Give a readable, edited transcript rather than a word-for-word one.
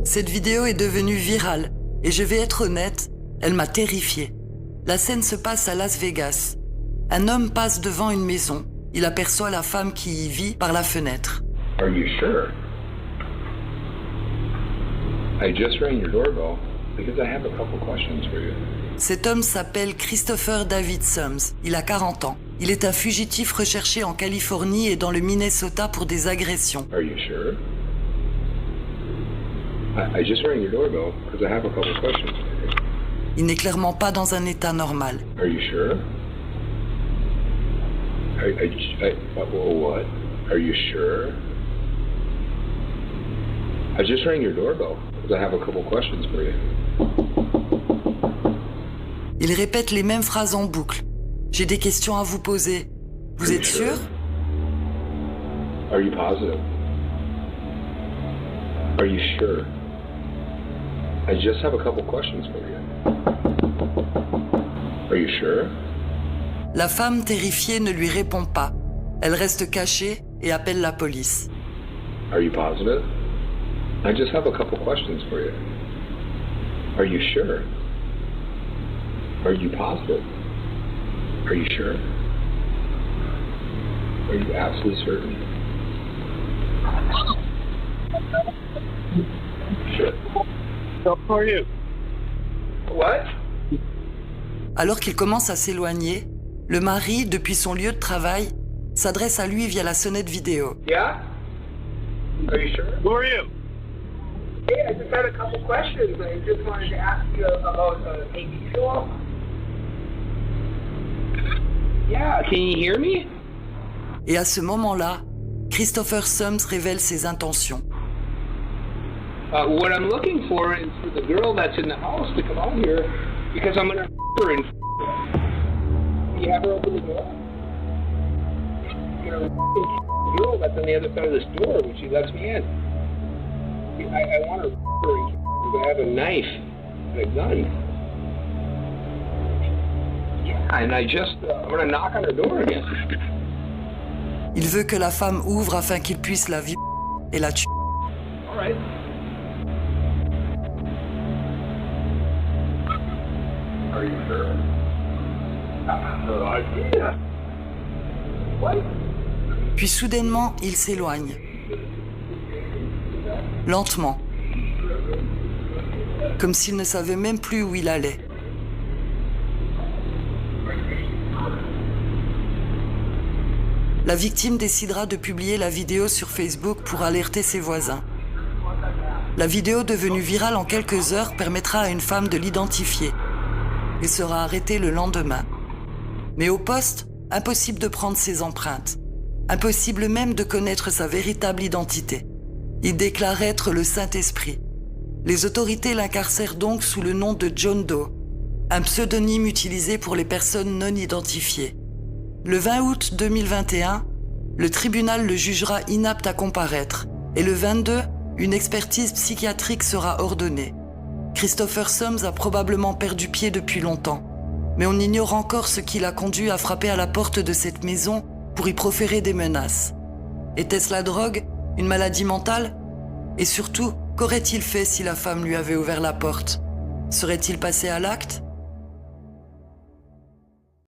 Cette vidéo est devenue virale et je vais être honnête, elle m'a terrifiée. La scène se passe à Las Vegas. Un homme passe devant une maison. Il aperçoit la femme qui y vit par la fenêtre. Are you sure? I just rang your doorbell because I have a couple questions for you. Cet homme s'appelle Christopher David Sums. Il a 40 ans. Il est un fugitif recherché en Californie et dans le Minnesota pour des agressions. Are you sure? I just rang your doorbell because I have a couple questions for you. Il n'est clairement pas dans un état normal. Are you sure? What? Are you sure? I just rang your doorbell because I have a couple questions for you. Il répète les mêmes phrases en boucle. J'ai des questions à vous poser. Vous êtes sûr? Are you positive? Are you sure? I just have a couple questions for you. Are you sure? La femme terrifiée ne lui répond pas. Elle reste cachée et appelle la police. Are you positive? I just have a couple questions for you. Are you sure? Are you positive? Are you sure? Are you absolutely certain? Shit. How are you? What? Alors qu'il commence à s'éloigner, le mari, depuis son lieu de travail, s'adresse à lui via la sonnette vidéo. Yeah? Are you sure? Who are you? Hey, I just had a couple questions. I just wanted to ask you about AB Fuel. Yeah, can you hear me? Et à ce moment-là, Christopher Sums révèle ses intentions. What I'm looking for is for the girl that's in the house to come out here because I'm gonna her and you have her open the door. You know, the girl that's on the other side of this door when she lets me in. I want her and I have a knife and a gun. Yeah, and I'm gonna knock on her door again. Il veut que la femme ouvre afin qu'il puisse la violer et la tuer. All right. Are you sure? No idea. What? Puis soudainement, il s'éloigne. Lentement. Comme s'il ne savait même plus où il allait. La victime décidera de publier la vidéo sur Facebook pour alerter ses voisins. La vidéo devenue virale en quelques heures permettra à une femme de l'identifier. Il sera arrêté le lendemain. Mais au poste, impossible de prendre ses empreintes. Impossible même de connaître sa véritable identité. Il déclare être le Saint-Esprit. Les autorités l'incarcèrent donc sous le nom de John Doe, un pseudonyme utilisé pour les personnes non identifiées. Le 20 août 2021, le tribunal le jugera inapte à comparaître et le 22, une expertise psychiatrique sera ordonnée. Christopher Sums a probablement perdu pied depuis longtemps, mais on ignore encore ce qui l'a conduit à frapper à la porte de cette maison pour y proférer des menaces. Était-ce la drogue? Une maladie mentale? Et surtout, qu'aurait-il fait si la femme lui avait ouvert la porte? Serait-il passé à l'acte?